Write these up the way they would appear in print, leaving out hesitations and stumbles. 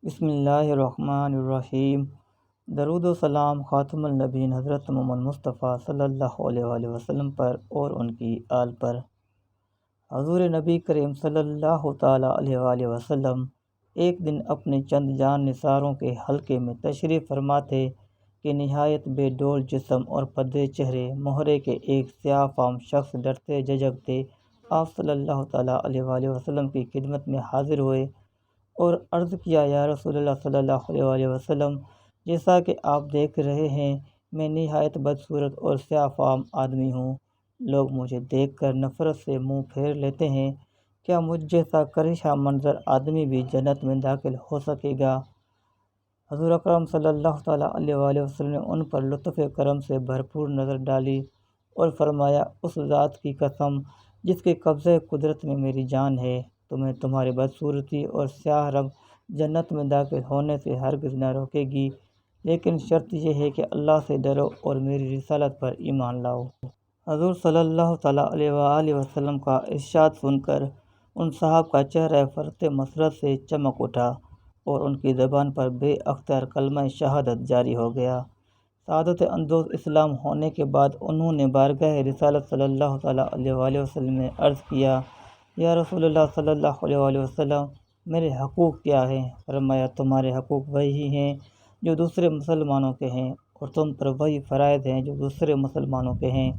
بسم اللہ الرحمن الرحیم۔ درود و سلام خاتم النبیین حضرت محمد مصطفیٰ صلی اللہ علیہ وآلہ وسلم پر اور ان کی آل پر۔ حضور نبی کریم صلی اللہ تعالیٰ علیہ وآلہ وسلم ایک دن اپنے چند جان نثاروں کے حلقے میں تشریف فرما تھے کہ نہایت بے ڈول جسم اور پدرے چہرے مہرے کے ایک سیاہ فام شخص ڈرتے جھجکتے آپ صلی اللہ تعالیٰ علیہ وآلہ وسلم کی خدمت میں حاضر ہوئے اور عرض کیا، یا رسول اللہ صلی اللہ علیہ وآلہ وسلم، جیسا کہ آپ دیکھ رہے ہیں میں نہایت بدصورت اور سیاہ فام آدمی ہوں۔ لوگ مجھے دیکھ کر نفرت سے منہ پھیر لیتے ہیں۔ کیا مجھ جیسا کریشہ منظر آدمی بھی جنت میں داخل ہو سکے گا؟ حضور اکرم صلی اللہ تعالیٰ علیہ وآلہ وسلم نے ان پر لطف کرم سے بھرپور نظر ڈالی اور فرمایا، اس ذات کی قسم جس کے قبضہ قدرت میں میری جان ہے، تمہیں تمہاری بدصورتی اور سیاہ رنگ جنت میں داخل ہونے سے ہرگز نہ روکے گی، لیکن شرط یہ ہے کہ اللہ سے ڈرو اور میری رسالت پر ایمان لاؤ۔ حضور صلی اللہ تعالیٰ علیہ وآلہ وسلم کا ارشاد سن کر ان صاحب کا چہرہ فرط مسرت سے چمک اٹھا اور ان کی زبان پر بے اختیار کلمہ شہادت جاری ہو گیا۔ سعادت اندوز اسلام ہونے کے بعد انہوں نے بارگاہ رسالت صلی اللہ تعالیٰ علیہ وآلہ وسلم میں عرض کیا، یا رسول اللہ صلی اللہ علیہ وآلہ وسلم، میرے حقوق کیا ہیں؟ فرمایا، تمہارے حقوق وہی ہیں جو دوسرے مسلمانوں کے ہیں، اور تم پر وہی فرائض ہیں جو دوسرے مسلمانوں کے ہیں،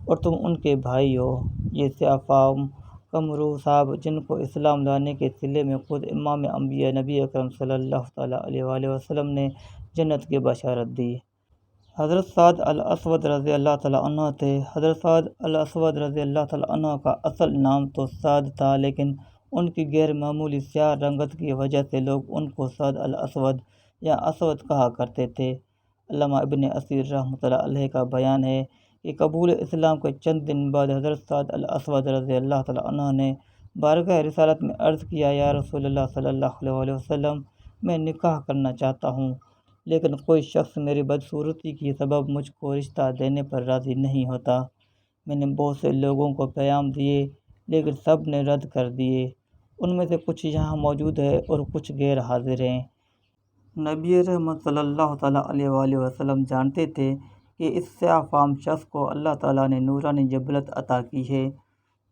اور تم ان کے بھائی ہو۔ یہ سیاہ فام کم روح صاحب، جن کو اسلام لانے کے صلے میں خود امام انبیاء نبی اکرم صلی اللہ تعالیٰ علیہ وآلہ وسلم نے جنت کی بشارت دی، حضرت سعد الاسود رضی اللہ تعالیٰ عنہ تھے۔ حضرت سعد الاسود رضی اللہ تعالیٰ عنہ کا اصل نام تو سعد تھا، لیکن ان کی غیر معمولی سیاہ رنگت کی وجہ سے لوگ ان کو سعد الاسود یا اسود کہا کرتے تھے۔ علامہ ابن اثیر رحمۃ اللہ علیہ کا بیان ہے کہ قبول اسلام کے چند دن بعد حضرت سعد الاسود رضی اللہ تعالیٰ عنہ نے بارگاہ رسالت میں عرض کیا، یا رسول اللہ صلی اللہ علیہ وآلہ وسلم، میں نکاح کرنا چاہتا ہوں، لیکن کوئی شخص میری بدصورتی کی سبب مجھ کو رشتہ دینے پر راضی نہیں ہوتا۔ میں نے بہت سے لوگوں کو پیام دیے، لیکن سب نے رد کر دیے۔ ان میں سے کچھ یہاں موجود ہیں اور کچھ غیر حاضر ہیں۔ نبی رحمت صلی اللہ تعالیٰ علیہ وآلہ وسلم جانتے تھے کہ اس سیاہ فام شخص کو اللہ تعالیٰ نے نورانی جبلت عطا کی ہے،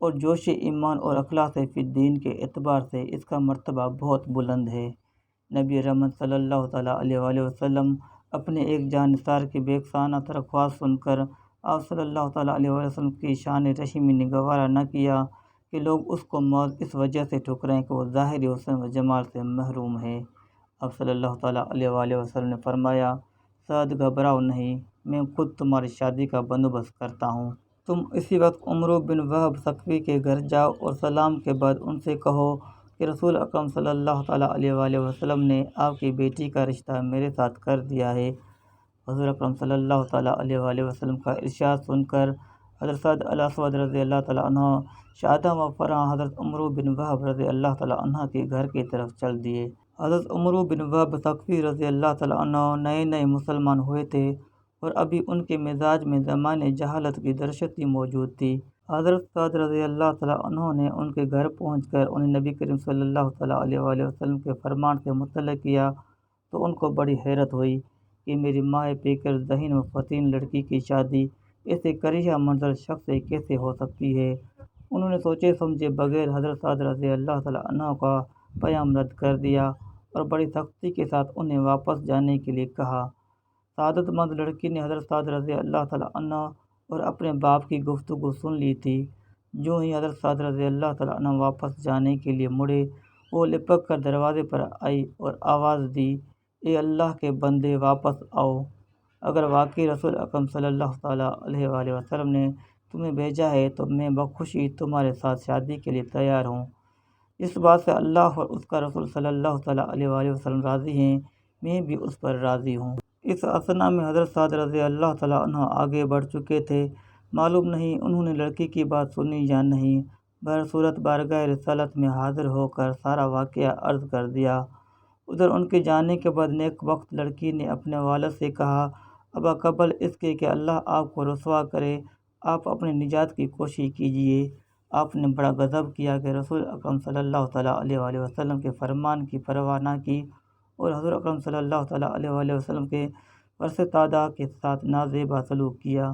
اور جوش ایمان اور اخلاص فی الدین کے اعتبار سے اس کا مرتبہ بہت بلند ہے۔ نبی رحمت صلی اللہ تعالیٰ علیہ وآلہ وسلم اپنے ایک جان نثار کی بے خانہ درخواست سن کر آپ صلی اللہ تعالیٰ علیہ وآلہ وسلم کی شان رحیمی نے گوارا نہ کیا کہ لوگ اس کو موت اس وجہ سے ٹھکرائیں کہ وہ ظاہری حسن و جمال سے محروم ہے۔ آپ صلی اللہ تعالیٰ علیہ وآلہ وسلم نے فرمایا، سعد گھبراؤ نہیں، میں خود تمہاری شادی کا بندوبست کرتا ہوں۔ تم اسی وقت عمرو بن وہب ثقفی کے گھر جاؤ اور سلام کے بعد ان سے کہو کہ رسول اکرم صلی اللہ تعالیٰ علیہ وآلہ وسلم نے آپ کی بیٹی کا رشتہ میرے ساتھ کر دیا ہے۔ حضور اکرم صلی اللہ تعالیٰ علیہ وآلہ وسلم کا ارشاد سن کر حضرت سعد الاسود رضی اللہ تعالیٰ عنہ شاداں و فراں حضرت عمرو بن وہب رضی اللہ تعالیٰ عنہ کے گھر کی طرف چل دیے۔ حضرت عمرو بن وہب ثقفی رضی اللہ تعالیٰ عنہ نئے نئے مسلمان ہوئے تھے اور ابھی ان کے مزاج میں زمانے جہالت کی درشتی موجود تھی۔ حضرت سعد رضی اللہ تعالیٰ عنہ نے ان کے گھر پہنچ کر انہیں نبی کریم صلی اللہ تعالیٰ علیہ وآلہ وسلم کے فرمان سے مطلع کیا تو ان کو بڑی حیرت ہوئی کہ میری ماہ پیکر ذہین و فتین لڑکی کی شادی ایسے کریشہ منظر شخص سے کیسے ہو سکتی ہے۔ انہوں نے سوچے سمجھے بغیر حضرت سعد رضی اللہ تعالیٰ عنہ کا پیام رد کر دیا اور بڑی سختی کے ساتھ انہیں واپس جانے کے لیے کہا۔ سعادت مند لڑکی نے حضرت سعد رضی اللہ تعالیٰ عنہ اور اپنے باپ کی گفتگو سن لی تھی۔ جو ہی حضرت سعد رضی اللہ تعالیٰ عنہ واپس جانے کے لیے مڑے، وہ لپک کر دروازے پر آئی اور آواز دی، اے اللہ کے بندے، واپس آؤ! اگر واقعی رسول اکرم صلی اللہ تعالیٰ علیہ وآلہ وسلم نے تمہیں بھیجا ہے تو میں بخوشی تمہارے ساتھ شادی کے لیے تیار ہوں۔ اس بات سے اللہ اور اس کا رسول صلی اللہ تعالیٰ علیہ وآلہ وسلم راضی ہیں، میں بھی اس پر راضی ہوں۔ اس اثنا میں حضرت سعد رضی اللہ تعالیٰ عنہ آگے بڑھ چکے تھے۔ معلوم نہیں انہوں نے لڑکی کی بات سنی یا نہیں، بہرصورت بارگاہ رسالت میں حاضر ہو کر سارا واقعہ عرض کر دیا۔ ادھر ان کے جانے کے بعد نیک وقت لڑکی نے اپنے والد سے کہا، ابا قبل اس کے کہ اللہ آپ کو رسوا کرے، آپ اپنی نجات کی کوشش کیجیے۔ آپ نے بڑا غضب کیا کہ رسول اکرم صلی اللہ تعالیٰ علیہ وآلہ وسلم کے فرمان کی پرواہ نہ کی اور حضور اکرم صلی اللہ تعالیٰ علیہ وآلہ وسلم کے فرزندہ کے ساتھ نازیبا سلوک کیا۔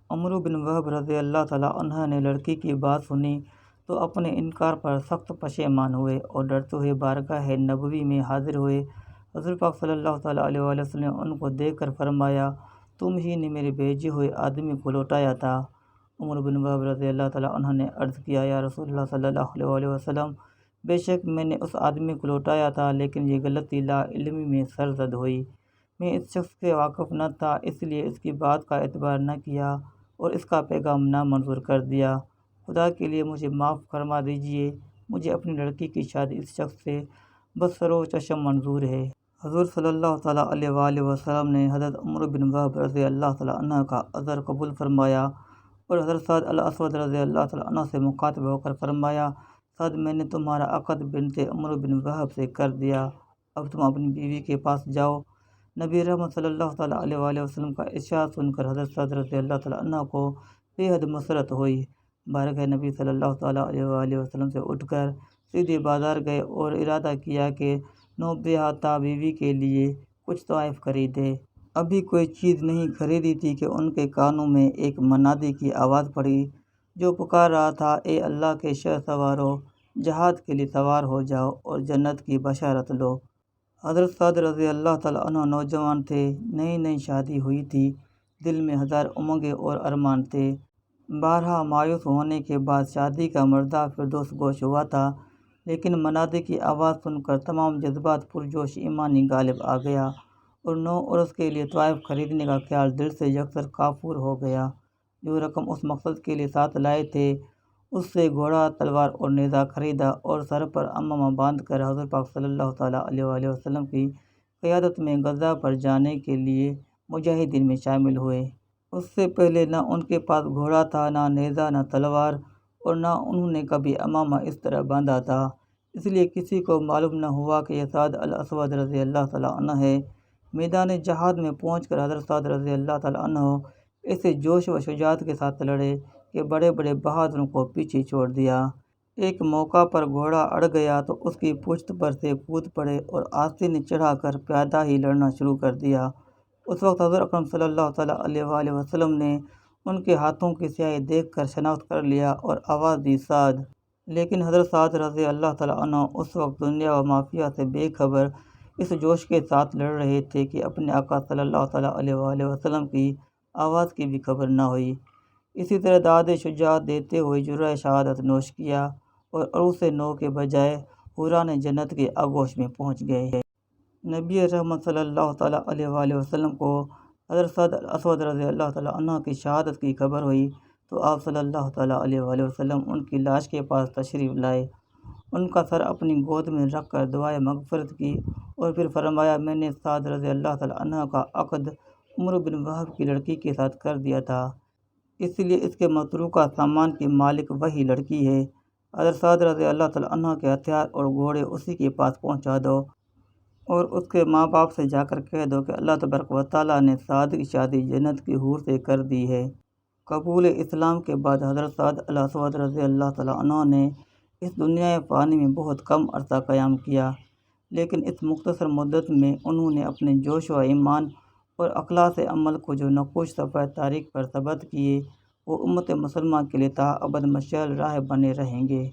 عمرو بن وہب رضی اللہ تعالیٰ عنہ نے لڑکی کی بات سنی تو اپنے انکار پر سخت پشیمان ہوئے اور ڈرتے ہوئے بارگاہ نبوی میں حاضر ہوئے۔ حضور پاک صلی اللہ تعالیٰ علیہ وآلہ وسلم نے ان کو دیکھ کر فرمایا، تم ہی نے میرے بھیجے ہوئے آدمی کو لوٹایا تھا۔ عمر بن وہب رضی اللہ تعالیٰ عنہ نے عرض کیا، یا رسول اللہ صلی اللہ علیہ وآلہ وسلم، بے شک میں نے اس آدمی کو لوٹایا تھا، لیکن یہ غلطی لا علمی میں سرزد ہوئی۔ میں اس شخص سے واقف نہ تھا، اس لیے اس کی بات کا اعتبار نہ کیا اور اس کا پیغام نامنظور کر دیا۔ خدا کے لیے مجھے معاف فرما دیجیے، مجھے اپنی لڑکی کی شادی اس شخص سے بصر و چشم منظور ہے۔ حضور صلی اللہ تعالیٰ علیہ وآلہ وسلم نے حضرت عمر بن وہب رضی اللہ تعالیٰ عنہ کا عذر قبول فرمایا اور حضرت سعد الاسود رضی اللہ تعالیٰ عنہ سے مخاطب ہو کر فرمایا، سعد، میں نے تمہارا عقد بنت عمر بن وہب سے کر دیا، اب تم اپنی بیوی کے پاس جاؤ۔ نبی رحمت صلی اللہ تعالیٰ علیہ وآلہ وسلم کا ارشاد سن کر حضرت سعد رضی اللہ تعالیٰ عنہ کو بے حد مسرت ہوئی۔ بارگاہ نبی صلی اللہ تعالیٰ علیہ وآلہ وسلم سے اٹھ کر سیدھے بازار گئے اور ارادہ کیا کہ نوبیاہتا بیوی کے لیے کچھ تحائف خریدے۔ ابھی کوئی چیز نہیں خریدی تھی کہ ان کے کانوں میں ایک منادی کی آواز پڑی جو پکار رہا تھا، اے اللہ کے شہ سوارو، جہاد کے لیے سوار ہو جاؤ اور جنت کی بشارت لو۔ حضرت سعد رضی اللہ تعالیٰ عنہ نوجوان تھے، نئی نئی شادی ہوئی تھی، دل میں ہزار امنگیں اور ارمان تھے۔ بارہا مایوس ہونے کے بعد شادی کا مردہ فردوس گوش ہوا تھا، لیکن منادی کی آواز سن کر تمام جذبات پرجوش ایمانی غالب آ گیا اور نو عرس کے لیے تحائف خریدنے کا خیال دل سے یکسر کافور ہو گیا۔ جو رقم اس مقصد کے لیے ساتھ لائے تھے، اس سے گھوڑا، تلوار اور نیزہ خریدا اور سر پر عمامہ باندھ کر حضور پاک صلی اللہ تعالیٰ علیہ وآلہ وسلم کی قیادت میں غزہ پر جانے کے لیے مجاہدین میں شامل ہوئے۔ اس سے پہلے نہ ان کے پاس گھوڑا تھا، نہ نیزہ، نہ تلوار، اور نہ انہوں نے کبھی عمامہ اس طرح باندھا تھا، اس لیے کسی کو معلوم نہ ہوا کہ یہ سعد الاسود رضی اللہ تعالیٰ عنہ ہے۔ میدان جہاد میں پہنچ کر حضرت سعد رضی اللہ تعالیٰ عنہ ایسے جوش و شجاعت کے ساتھ لڑے کہ بڑے بڑے بہادروں کو پیچھے چھوڑ دیا۔ ایک موقع پر گھوڑا اڑ گیا تو اس کی پشت پر سے کود پڑے اور آستین چڑھا کر پیادہ ہی لڑنا شروع کر دیا۔ اس وقت حضور اکرم صلی اللہ تعالیٰ علیہ وآلہ وسلم نے ان کے ہاتھوں کی سیاہی دیکھ کر شناخت کر لیا اور آواز دی، سعد! لیکن حضرت سعد رضی اللہ تعالیٰ عنہ اس وقت دنیا و مافیہ سے بے خبر اس جوش کے ساتھ لڑ رہے تھے کہ اپنے آقا صلی اللہ تعالیٰ علیہ وآلہ وسلم کی آواز کی بھی خبر نہ ہوئی۔ اسی طرح داد شجاعت دیتے ہوئے جرعہ شہادت نوش کیا اور عروس نو کے بجائے حوران جنت کے آغوش میں پہنچ گئے۔ نبی رحمت صلی اللہ تعالیٰ علیہ وآلہ وسلم کو حضرت سعد الاسود رضی اللہ تعالیٰ عنہ کی شہادت کی خبر ہوئی تو آپ صلی اللہ تعالیٰ علیہ وآلہ وسلم ان کی لاش کے پاس تشریف لائے، ان کا سر اپنی گود میں رکھ کر دعائے مغفرت کی اور پھر فرمایا، میں نے سعد رضی اللہ تعالیٰ عنہ کا عقد عمر بن وہب کی لڑکی کے ساتھ کر دیا تھا، اس لیے اس کے متروکہ سامان کی مالک وہی لڑکی ہے۔ حضرت سعد رضی اللہ تعالیٰ عنہ کے ہتھیار اور گھوڑے اسی کے پاس پہنچا دو اور اس کے ماں باپ سے جا کر کہہ دو کہ اللہ تبارک و تعالیٰ نے سعد کی شادی جنت کی حور سے کر دی ہے۔ قبول اسلام کے بعد حضرت سعد الاسود رضی اللہ تعالیٰ عنہ نے اس دنیا فانی میں بہت کم عرصہ قیام کیا، لیکن اس مختصر مدت میں انہوں نے اپنے جوش و ایمان اور اخلاص عمل کو جو نقوش صفحہ تاریخ پر ثبت کیے، وہ امت مسلمہ کے لیے تا ابد مشعل راہ بنے رہیں گے۔